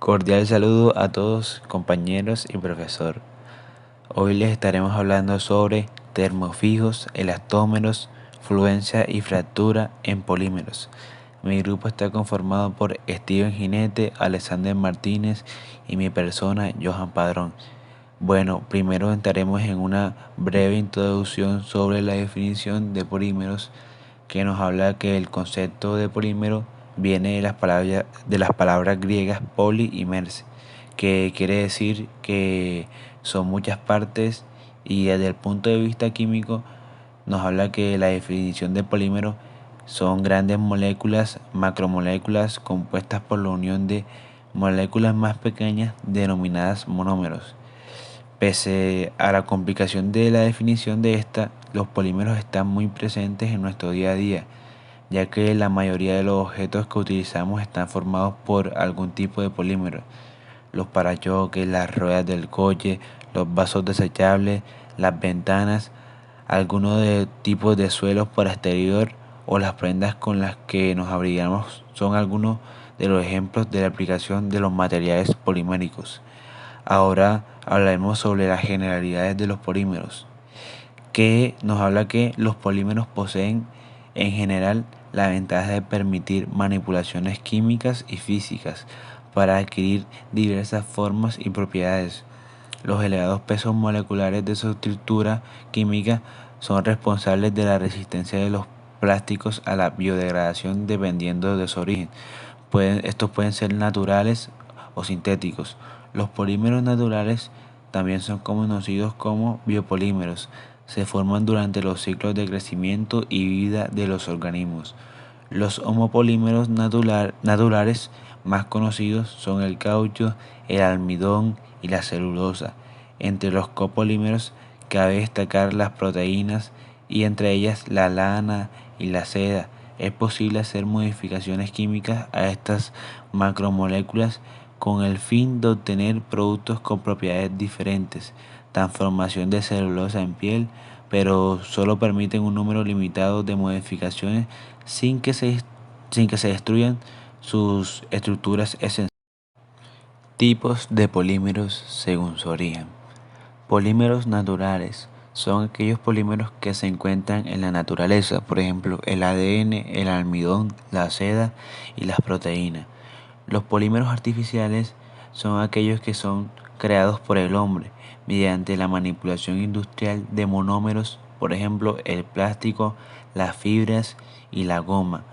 Cordial saludo a todos compañeros y profesor. Hoy les estaremos hablando sobre termofijos, elastómeros, fluencia y fractura en polímeros. Mi grupo está conformado por Steven Jinete, Alexander Martínez y mi persona, Johan Padrón. Bueno, primero entraremos en una breve introducción sobre la definición de polímeros, que nos habla que el concepto de polímero viene de las palabras griegas poli y merse, que quiere decir que son muchas partes, y desde el punto de vista químico nos habla que la definición de polímero son grandes moléculas, macromoléculas compuestas por la unión de moléculas más pequeñas denominadas monómeros. Pese a la complicación de la definición de esta, los polímeros están muy presentes en nuestro día a día, ya que la mayoría de los objetos que utilizamos están formados por algún tipo de polímero. Los parachoques, las ruedas del coche, los vasos desechables, las ventanas, algunos de tipos de suelos para exterior o las prendas con las que nos abrigamos son algunos de los ejemplos de la aplicación de los materiales poliméricos. Ahora hablaremos sobre las generalidades de los polímeros, que nos habla que los polímeros poseen en general la ventaja de permitir manipulaciones químicas y físicas para adquirir diversas formas y propiedades. Los elevados pesos moleculares de su estructura química son responsables de la resistencia de los plásticos a la biodegradación dependiendo de su origen. Estos pueden ser naturales o sintéticos. Los polímeros naturales también son conocidos como biopolímeros. Se forman durante los ciclos de crecimiento y vida de los organismos. Los homopolímeros naturales más conocidos son el caucho, el almidón y la celulosa. Entre los copolímeros cabe destacar las proteínas, y entre ellas la lana y la seda. Es posible hacer modificaciones químicas a estas macromoléculas con el fin de obtener productos con propiedades diferentes. Transformación de celulosa en piel, pero solo permiten un número limitado de modificaciones sin que se destruyan sus estructuras esenciales. Tipos de polímeros según su origen. Polímeros naturales son aquellos polímeros que se encuentran en la naturaleza, por ejemplo, el ADN, el almidón, la seda y las proteínas. Los polímeros artificiales son aquellos que son creados por el hombre mediante la manipulación industrial de monómeros, por ejemplo, el plástico, las fibras y la goma.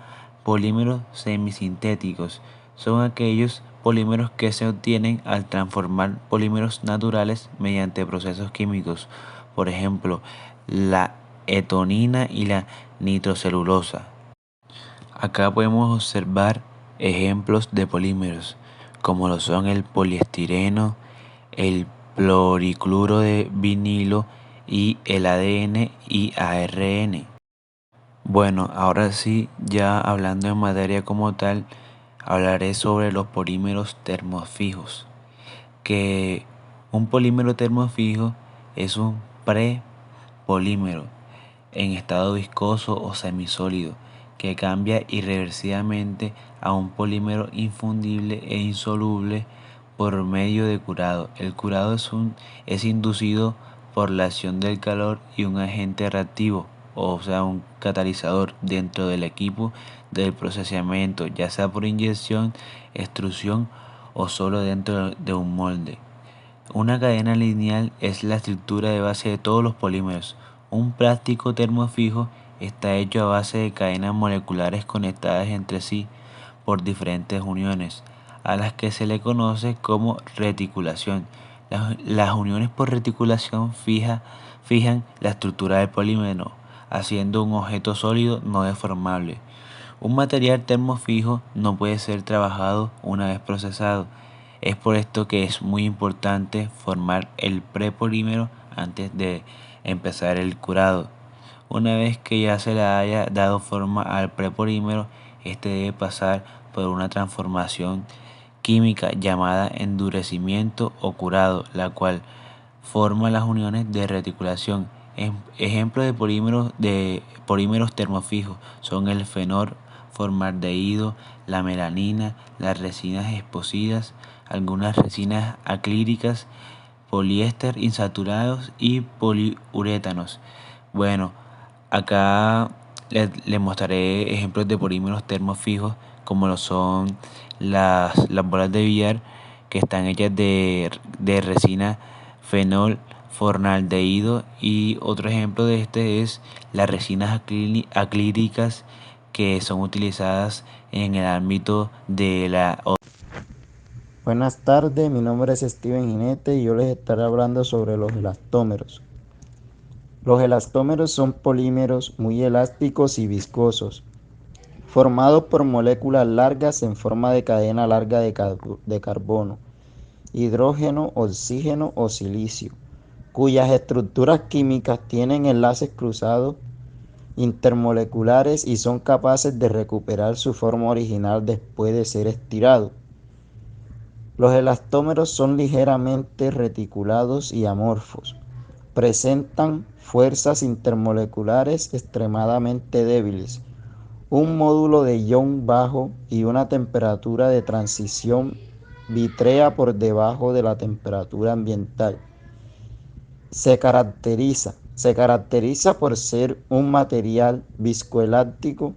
Polímeros semisintéticos son aquellos polímeros que se obtienen al transformar polímeros naturales mediante procesos químicos, por ejemplo, la etonina y la nitrocelulosa. Acá podemos observar ejemplos de polímeros, como lo son el poliestireno, el cloricluro de vinilo y el ADN y ARN. Bueno, ahora sí, ya hablando en materia como tal, hablaré sobre los polímeros termofijos, que un polímero termofijo es un prepolímero en estado viscoso o semisólido que cambia irreversiblemente a un polímero infundible e insoluble por medio de curado. El curado es inducido por la acción del calor y un agente reactivo, o sea, un catalizador dentro del equipo del procesamiento, ya sea por inyección, extrusión o solo dentro de un molde. Una cadena lineal es la estructura de base de todos los polímeros. Un plástico termofijo está hecho a base de cadenas moleculares conectadas entre sí por diferentes uniones, a las que se le conoce como reticulación. Las uniones por reticulación fijan la estructura del polímero, haciendo un objeto sólido no deformable. Un material termofijo no puede ser trabajado una vez procesado. Es por esto que es muy importante formar el prepolímero antes de empezar el curado. Una vez que ya se le haya dado forma al prepolímero, este debe pasar por una transformación química llamada endurecimiento o curado, la cual forma las uniones de reticulación. Ejemplos de polímeros termofijos son el fenol formaldehído, la melanina, las resinas esposidas, algunas resinas acrílicas, poliéster insaturados y poliurétanos. Bueno, acá les mostraré ejemplos de polímeros termofijos como lo son las bolas de billar que están hechas de resina fenol formaldehído, y otro ejemplo de este es las resinas acrílicas que son utilizadas en el ámbito de la... Buenas tardes, mi nombre es Steven Jinete y yo les estaré hablando sobre los elastómeros. Los elastómeros son polímeros muy elásticos y viscosos, formados por moléculas largas en forma de cadena larga de carbono, hidrógeno, oxígeno o silicio, cuyas estructuras químicas tienen enlaces cruzados intermoleculares y son capaces de recuperar su forma original después de ser estirados. Los elastómeros son ligeramente reticulados y amorfos. Presentan fuerzas intermoleculares extremadamente débiles, un módulo de Young bajo y una temperatura de transición vítrea por debajo de la temperatura ambiental. Se caracteriza por ser un material viscoelástico,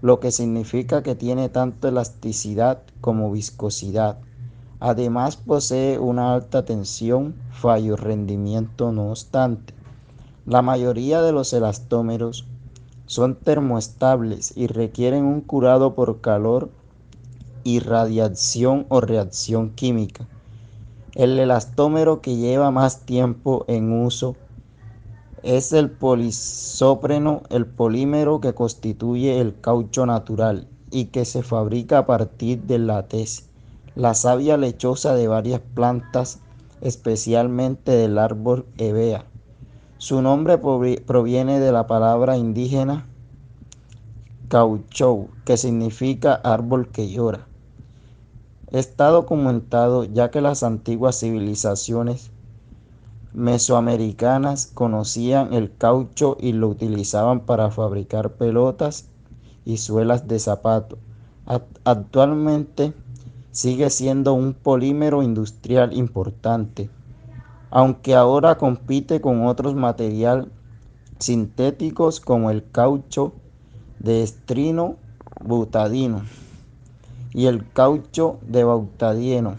lo que significa que tiene tanto elasticidad como viscosidad. Además posee una alta tensión, fallo rendimiento no obstante. La mayoría de los elastómeros son termoestables y requieren un curado por calor, irradiación o reacción química. El elastómero que lleva más tiempo en uso es el polisopreno, el polímero que constituye el caucho natural y que se fabrica a partir del látex, la savia lechosa de varias plantas, especialmente del árbol hevea. Su nombre proviene de la palabra indígena cauchou, que significa árbol que llora. Está documentado ya que las antiguas civilizaciones mesoamericanas conocían el caucho y lo utilizaban para fabricar pelotas y suelas de zapato. Actualmente sigue siendo un polímero industrial importante, aunque ahora compite con otros materiales sintéticos como el caucho de estrino butadieno y el caucho de butadieno,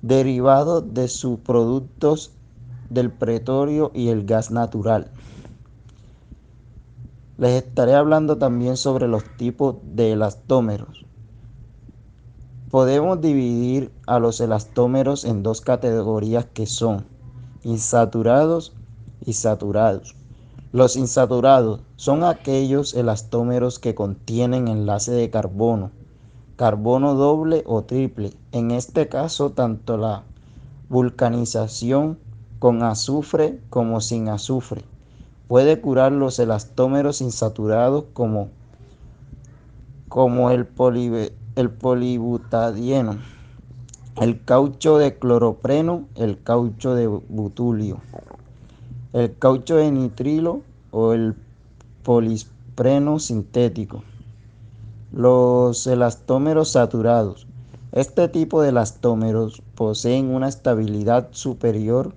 derivados de sus productos del petróleo y el gas natural. Les estaré hablando también sobre los tipos de elastómeros. Podemos dividir a los elastómeros en dos categorías que son insaturados y saturados. Los insaturados son aquellos elastómeros que contienen enlace de carbono, carbono doble o triple. En este caso, tanto la vulcanización con azufre como sin azufre puede curar los elastómeros insaturados como el polibutadieno, el caucho de cloropreno, el caucho de butulio, el caucho de nitrilo o el polispreno sintético. Los elastómeros saturados. Este tipo de elastómeros poseen una estabilidad superior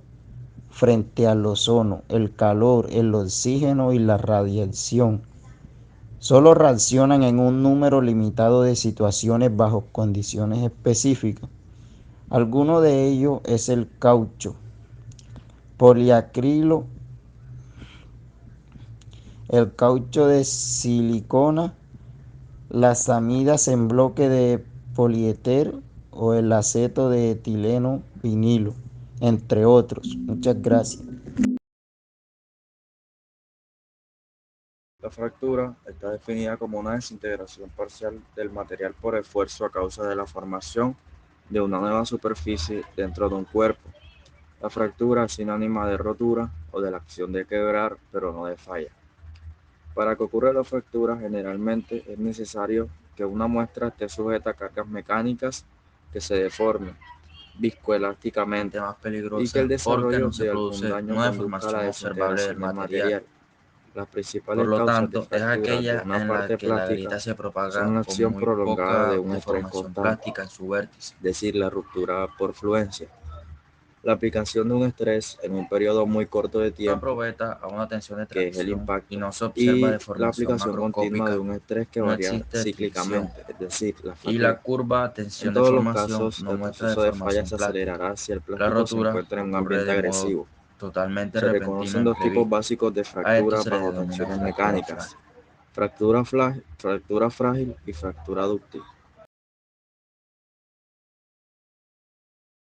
frente al ozono, el calor, el oxígeno y la radiación. Solo reaccionan en un número limitado de situaciones bajo condiciones específicas. Alguno de ellos es el caucho, poliacrilo, el caucho de silicona, las amidas en bloque de poliéter o el aceto de etileno vinilo, entre otros. Muchas gracias. La fractura está definida como una desintegración parcial del material por esfuerzo a causa de la formación de una nueva superficie dentro de un cuerpo. La fractura es sinónima de rotura o de la acción de quebrar, pero no de falla. Para que ocurra la fractura, generalmente es necesario que una muestra esté sujeta a cargas mecánicas que se deformen viscoelásticamente Más y que el peligrosa porque desarrollo no se de algún produce daño una conduzca a la deformación observable del desintegración del material. material. Las Por principales lo causas de tanto, es fractura de aquella una en la parte que la plástica grieta se propaga son la con acción muy prolongada de poca un estrés deformación constante, plástica en su vértice. es decir, la ruptura por fluencia. La aplicación de un estrés en un periodo muy corto de Una tiempo, probeta a una tensión de que es el tracción y impacto, no se observa y la deformación aplicación continua de macroscópica, un estrés que no varía existe tensión. cíclicamente, es decir, la Y la fatiga. curva En tensión todos los deformación casos, no el muestra proceso de falla deformación se plástica. acelerará si el La plástico se rotura encuentra en un ocurre ambiente de modo agresivo. totalmente Se repentino e reconocen dos tipos imprevisto. básicos de A esto fractura se le bajo denomina tensiones fractura mecánicas: frágil. fractura frágil y fractura dúctil.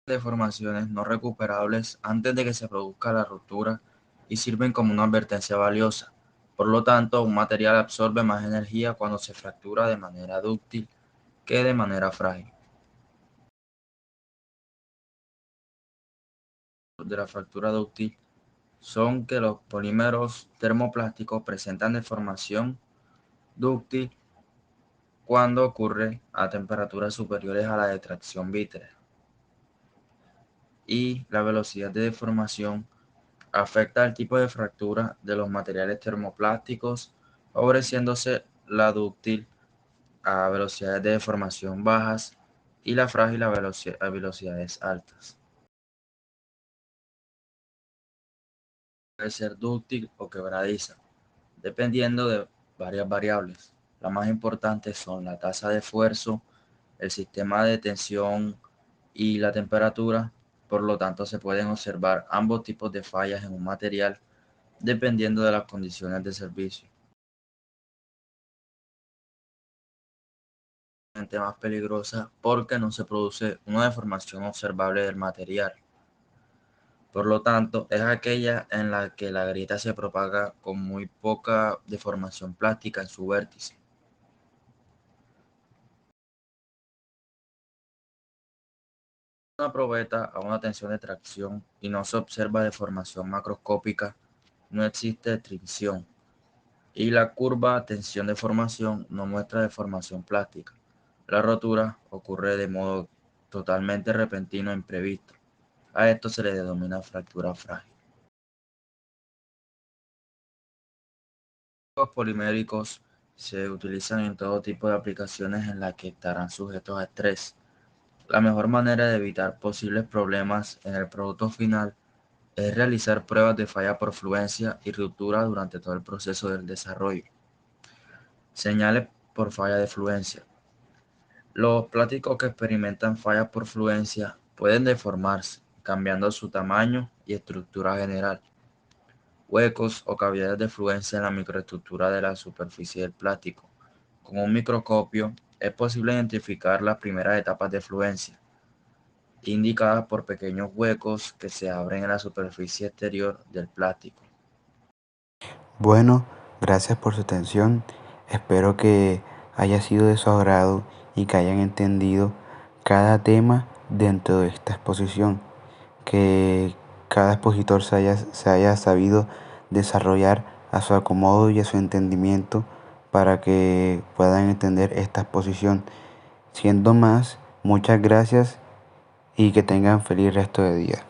Deformaciones no recuperables antes de que se produzca la ruptura y sirven como una advertencia valiosa. Por lo tanto, un material absorbe más energía cuando se fractura de manera dúctil que de manera frágil. De la fractura dúctil son que los polímeros termoplásticos presentan deformación dúctil cuando ocurre a temperaturas superiores a la de tracción vítrea, y la velocidad de deformación afecta al tipo de fractura de los materiales termoplásticos, favoreciéndose la dúctil a velocidades de deformación bajas y la frágil a velocidades altas. Puede ser dúctil o quebradiza, dependiendo de varias variables. Las más importantes son la tasa de esfuerzo, el sistema de tensión y la temperatura. Por lo tanto, se pueden observar ambos tipos de fallas en un material dependiendo de las condiciones de servicio. Más peligrosa porque no se produce una deformación observable del material. Por lo tanto, es aquella en la que la grieta se propaga con muy poca deformación plástica en su vértice. Una probeta a una tensión de tracción y no se observa deformación macroscópica, no existe tricción, y la curva tensión deformación no muestra deformación plástica. La rotura ocurre de modo totalmente repentino e imprevisto. A esto se le denomina fractura frágil. Los poliméricos se utilizan en todo tipo de aplicaciones en las que estarán sujetos a estrés. La mejor manera de evitar posibles problemas en el producto final es realizar pruebas de falla por fluencia y ruptura durante todo el proceso del desarrollo. Señales por falla de fluencia. Los plásticos que experimentan fallas por fluencia pueden deformarse, cambiando su tamaño y estructura general. Huecos o cavidades de fluencia en la microestructura de la superficie del plástico. Con un microscopio es posible identificar las primeras etapas de fluencia, indicadas por pequeños huecos que se abren en la superficie exterior del plástico. Bueno, gracias por su atención. Espero que haya sido de su agrado y que hayan entendido cada tema dentro de esta exposición, que cada expositor se haya sabido desarrollar a su acomodo y a su entendimiento para que puedan entender esta exposición. Siendo más, muchas gracias y que tengan feliz resto de día.